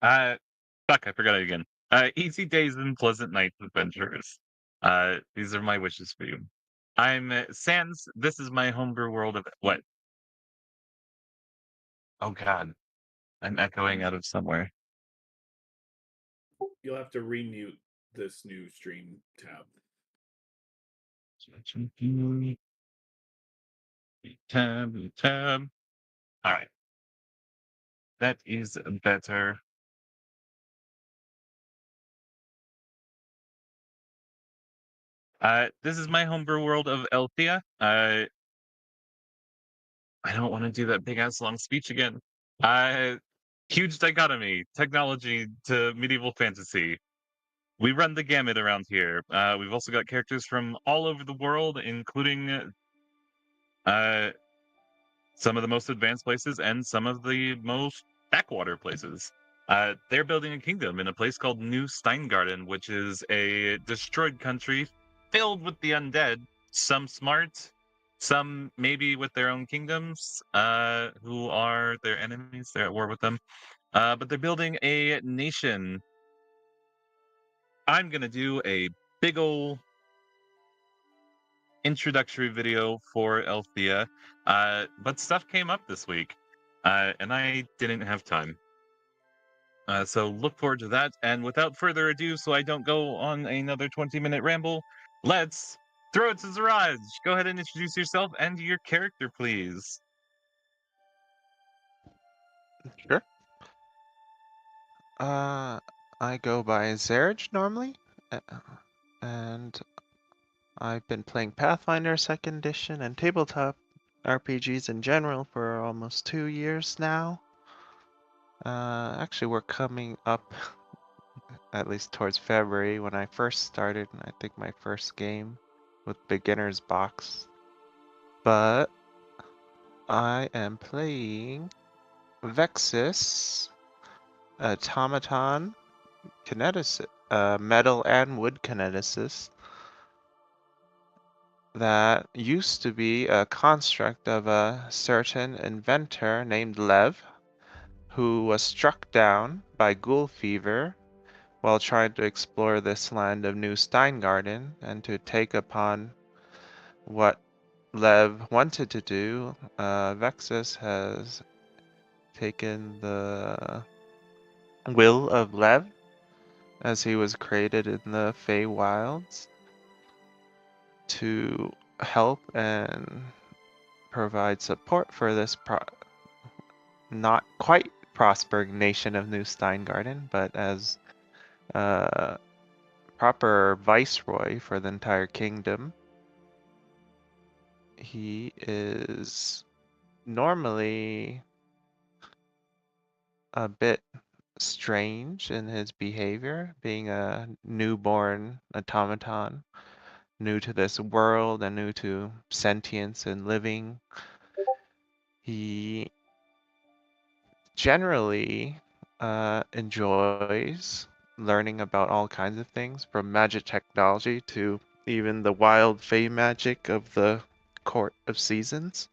Uh, Fuck, I forgot it again. Easy days and pleasant nights, adventurers. These are my wishes for you. I'm Sans. This is my homebrew world of what? Oh God, I'm echoing out of somewhere. You'll have to remute this new stream tab. Tab. All right, that is better. This is my homebrew world of Elthia. I don't want to do that big ass long speech again. Uh, Huge dichotomy, technology to medieval fantasy. We run the gamut around here. We've also got characters from all over the world, including uh, some of the most advanced places and some of the most backwater places. They're building a kingdom in a place called New Steingarde, which is a destroyed country filled with the undead. Some smart, some maybe with their own kingdoms, who are their enemies. They're at war with them. But they're building a nation. I'm gonna do a big ol' introductory video for Althea, but stuff came up this week, and I didn't have time. So look forward to that. And without further ado, so I don't go on another 20-minute ramble, let's throw it to Zaraj. Go ahead and introduce yourself and your character, please. Sure. I go by Zerj normally, and I've been playing Pathfinder 2nd edition and tabletop RPGs in general for almost 2 years now. Actually, we're coming up at least towards February when I first started, and I think my first game with beginner's box. But I am playing Vexus, automaton, kineticist, metal and wood kineticist that used to be a construct of a certain inventor named Lev, who was struck down by ghoul fever while trying to explore this land of New Steingarde and to take upon what Lev wanted to do. Vexus has taken the will of Lev as he was created in the Feywilds to help and provide support for this not quite prospering nation of New Steingarde, but as proper viceroy for the entire kingdom. He is normally a bit strange in his behavior, being a newborn automaton, new to this world and new to sentience and living. He generally enjoys learning about all kinds of things, from magic technology to even the wild fey magic of the Court of Seasons.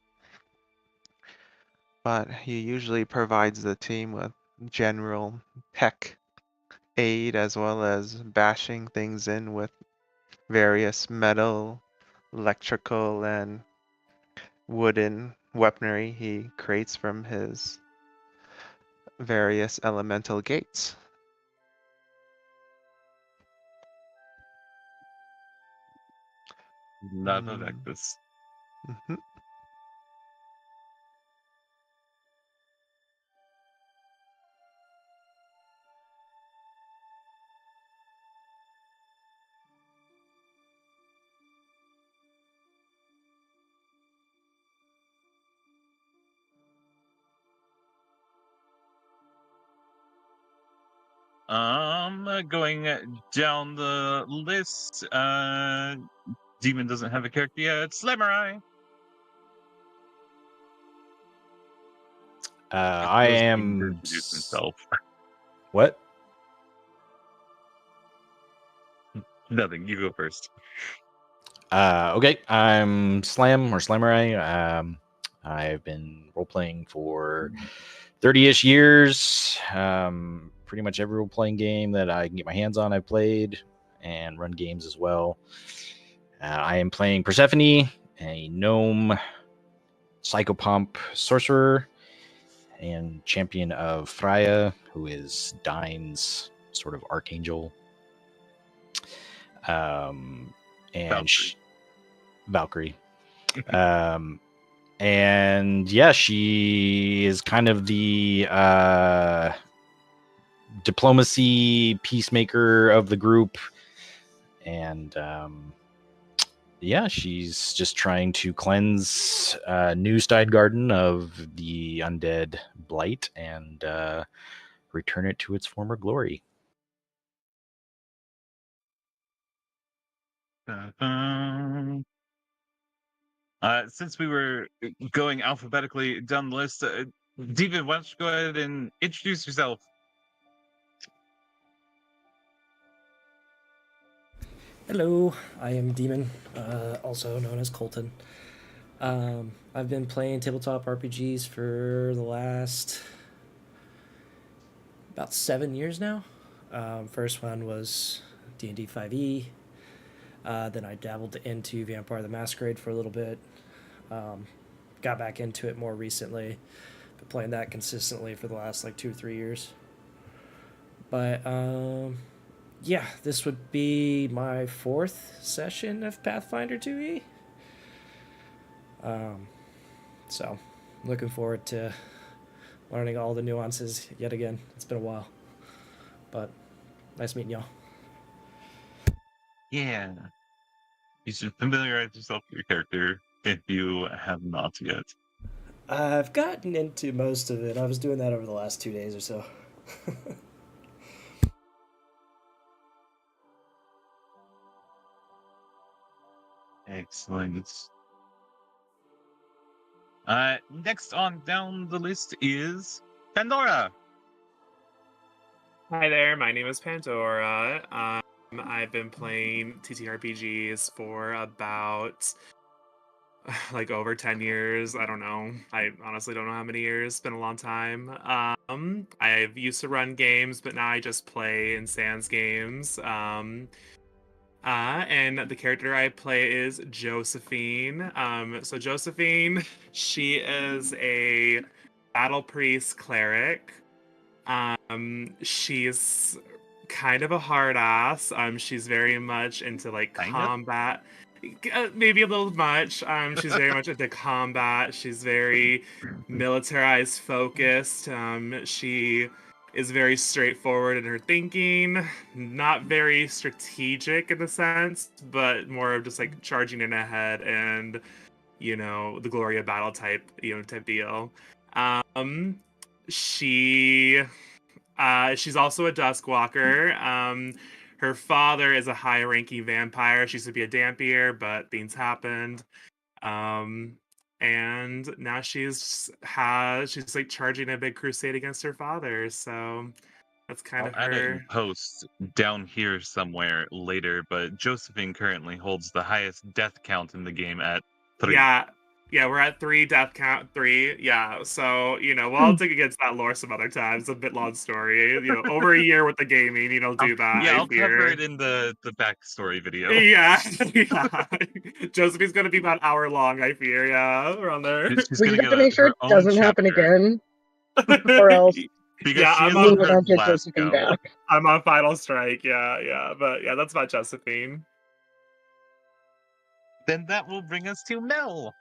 But he usually provides the team with general tech aid as well as bashing things in with various metal, electrical, and wooden weaponry he creates from his various elemental gates. Love of Vectus. Mm-hmm. Going down the list, Demon doesn't have a character yet. Slamurai. I am. Introduce himself. What? Nothing. You go first. Okay, I'm Slam or Slamurai. I've been role playing for 30-ish years. pretty much every role-playing game that I can get my hands on. I've played and run games as well. I am playing Persephone, a gnome psychopomp sorcerer, and champion of Freya, who is Dine's sort of archangel. And Valkyrie. And yeah, she is kind of the diplomacy peacemaker of the group. And yeah, she's just trying to cleanse New Steingarde of the undead blight and return it to its former glory. Since we were going alphabetically down the list, David, why don't you go ahead and introduce yourself? Hello, I am Demon, also known as Colton. I've been playing tabletop RPGs for the last about 7 years now. First one was D&D 5e. Then I dabbled into Vampire the Masquerade for a little bit. Got back into it more recently. Been playing that consistently for the last 2 or 3 years. But yeah, this would be my 4th session of Pathfinder 2e. So looking forward to learning all the nuances yet again. It's been a while, but nice meeting y'all. Yeah. You should familiarize yourself with your character if you have not yet. I've gotten into most of it. I was doing that over the last 2 days or so. Excellent. Next on down the list is Pandora. Hi there, my name is Pandora. I've been playing TTRPGs for about over 10 years. I don't know. I honestly don't know how many years. It's been a long time. I've used to run games, but now I just play in Sans games. And the character I play is Josephine. So Josephine, she is a battle priest cleric. She's kind of a hard ass. She's very much into combat. Maybe a little much. She's very much into combat. She's very militarized focused. She is very straightforward in her thinking, not very strategic in the sense, but more of just charging in ahead and the glory of battle type deal. She's also a Duskwalker. Her father is a high-ranking vampire. She used to be a Dampier, but things happened. And now she's charging a big crusade against her father. So that's kind I'll of add it in her. post down here somewhere later, but Josephine currently holds the highest death count in the game at 3. Yeah, we're at 3, death count 3. Yeah, so, we'll dig against that lore some other times. It's a bit long story. Over a year with the gaming, do that. Yeah, I I'll fear. cover it in the backstory video. Yeah. Josephine's going to be about an hour long, I fear. Yeah, around there. She's We gonna just have to make sure it her own doesn't happen chapter, again, or else because Yeah, she I'm is on- on we her won't get last Josephine go. back. I'm on final strike. Yeah. But yeah, that's about Josephine. Then that will bring us to Mel.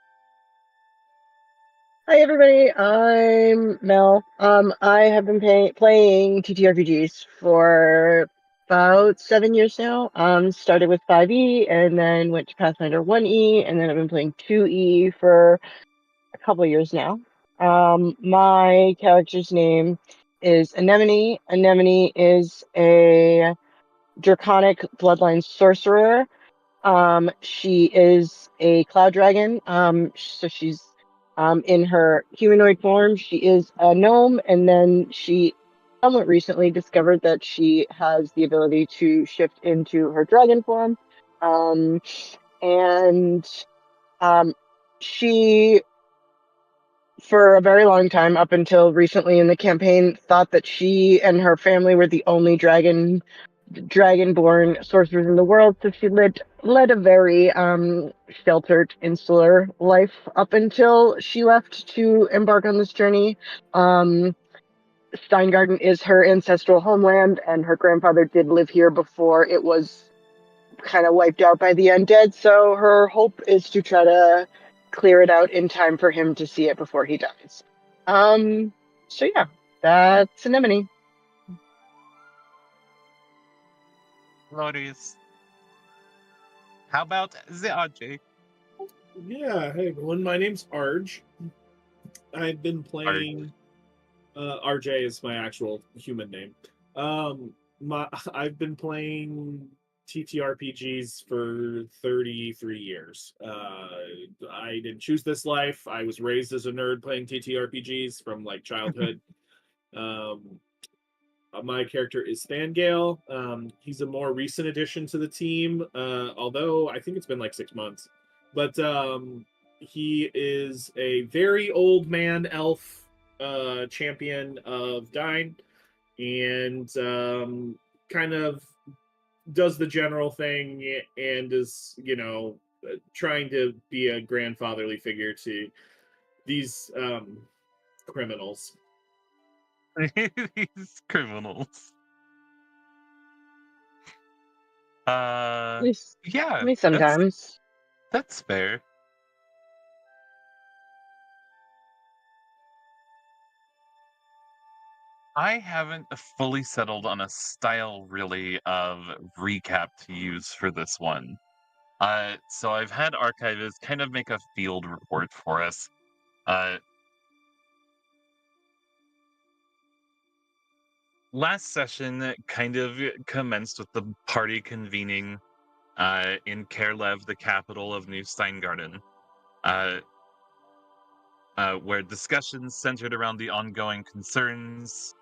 Hi everybody, I'm Mel. I have been playing TTRPGs for about 7 years now. Started with 5e and then went to Pathfinder 1e, and then I've been playing 2e for a couple of years now. My character's name is Anemone. Anemone is a draconic bloodline sorcerer. She is a cloud dragon. So she's in her humanoid form. She is a gnome, and then she somewhat recently discovered that she has the ability to shift into her dragon form. And she for a very long time, up until recently in the campaign, thought that she and her family were the only dragonborn sorcerers in the world. So she led a very sheltered, insular life up until she left to embark on this journey. Steingarde is her ancestral homeland, and her grandfather did live here before it was kind of wiped out by the undead. So her hope is to try to clear it out in time for him to see it before he dies. So yeah, that's Anemone. Glorious. How about the RJ? Yeah, hey everyone, my name's Arj. I've been playing. RJ is my actual human name. I've been playing TTRPGs for 33 years. I didn't choose this life. I was raised as a nerd playing TTRPGs from like childhood. My character is Steingarde. He's a more recent addition to the team, although I think it's been like 6 months. But he is a very old man elf champion of Dine, and kind of does the general thing and is, trying to be a grandfatherly figure to these criminals. These criminals. At least Yeah, sometimes. that's fair. I haven't fully settled on a style really of recap to use for this one. So I've had archivists kind of make a field report for us. Last session kind of commenced with the party convening in Kerlev, the capital of New Steingarde, where discussions centered around the ongoing concerns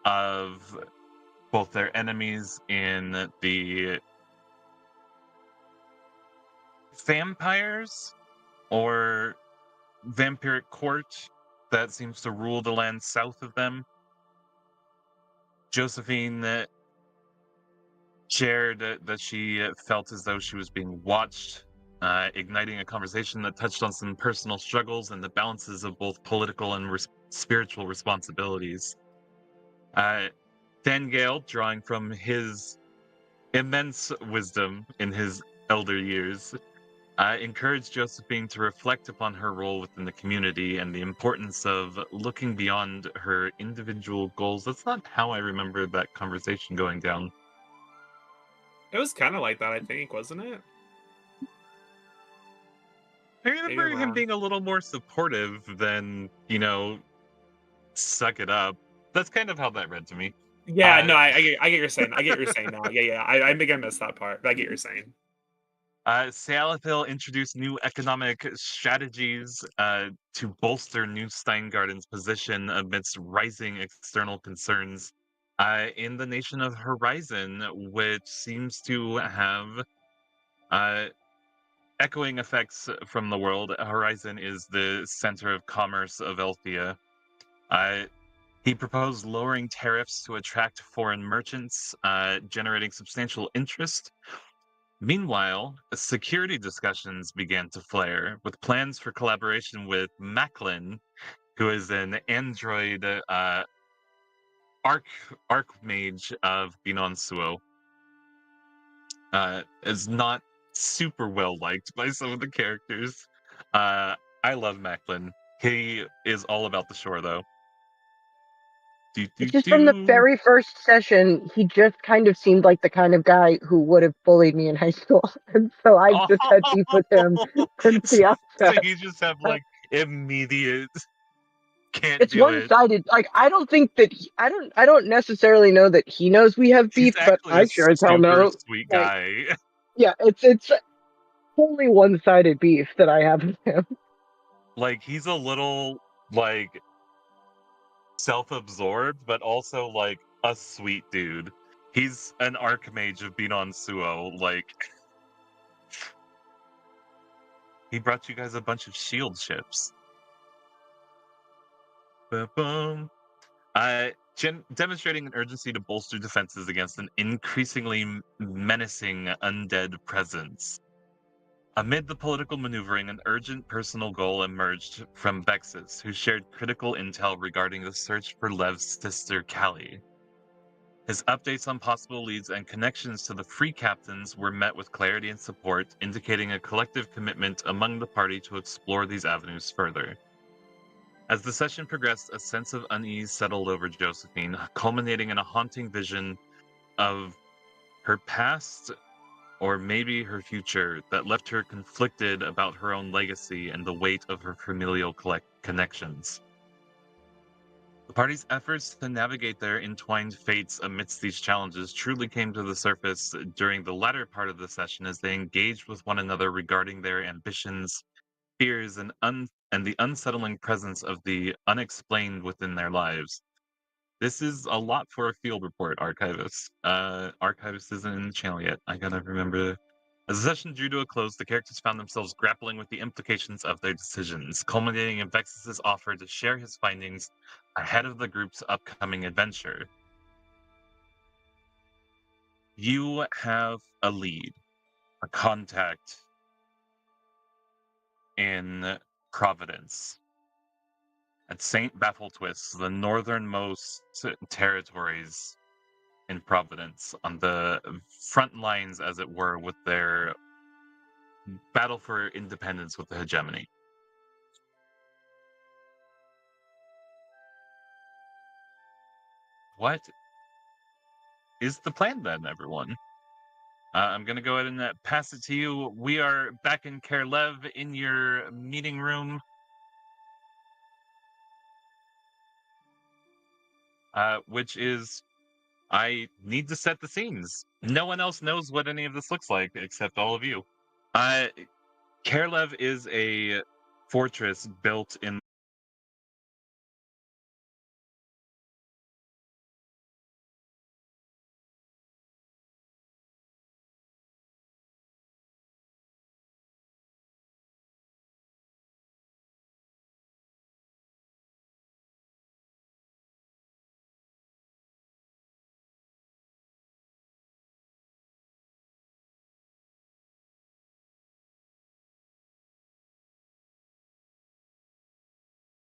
of both their enemies in the vampires or vampiric court that seems to rule the land south of them. Josephine shared that she felt as though she was being watched, igniting a conversation that touched on some personal struggles and the balances of both political and spiritual responsibilities. Dangale, drawing from his immense wisdom in his elder years, encouraged Josephine to reflect upon her role within the community and the importance of looking beyond her individual goals. That's not how I remember that conversation going down. It was kind of like that, I think, wasn't it? I remember him being a little more supportive than, suck it up. That's kind of how that read to me. Yeah, no, I get what you're saying. I get what you're saying now. Yeah, I think I missed that part, but I get what you're saying. Sealathil introduced new economic strategies to bolster New Steingarden's position amidst rising external concerns in the nation of Horizon, which seems to have echoing effects from the world. Horizon is the center of commerce of Elfia. He proposed lowering tariffs to attract foreign merchants, generating substantial interest. Meanwhile, security discussions began to flare, with plans for collaboration with Macklin, who is an android archmage of Binon Suo. Is not super well liked by some of the characters. I love Macklin. He is all about the shore, though. It's just from the very first session, he just kind of seemed like the kind of guy who would have bullied me in high school. And so I just had beef with him since the outset. So you just have like immediate it's one-sided. Like I don't think that I don't necessarily know that he knows we have beef, but I sure as hell know. Sweet guy. Yeah, it's totally one-sided beef that I have with him. Like he's a little like self-absorbed, but also like a sweet dude. He's an archmage of Binon Suo. Like he brought you guys a bunch of shield ships. Boom. Demonstrating an urgency to bolster defenses against an increasingly menacing undead presence. Amid the political maneuvering, an urgent personal goal emerged from Vexus, who shared critical intel regarding the search for Lev's sister Callie. His updates on possible leads and connections to the Free Captains were met with clarity and support, indicating a collective commitment among the party to explore these avenues further. As the session progressed, a sense of unease settled over Josephine, culminating in a haunting vision of her past or maybe her future that left her conflicted about her own legacy and the weight of her familial connections. The party's efforts to navigate their entwined fates amidst these challenges truly came to the surface during the latter part of the session as they engaged with one another regarding their ambitions, fears, and the unsettling presence of the unexplained within their lives. This is a lot for a field report, Archivist. Archivist isn't in the channel yet. I gotta remember. As the session drew to a close, the characters found themselves grappling with the implications of their decisions, culminating in Vexus's offer to share his findings ahead of the group's upcoming adventure. You have a lead, a contact in Providence. At St. Baffletwist, the northernmost territories in Providence, on the front lines, as it were, with their battle for independence with the hegemony. What is the plan then, everyone? I'm going to go ahead and pass it to you. We are back in Kerlev in your meeting room. Which is, I need to set the scenes. No one else knows what any of this looks like except all of you. Kerlev is a fortress built in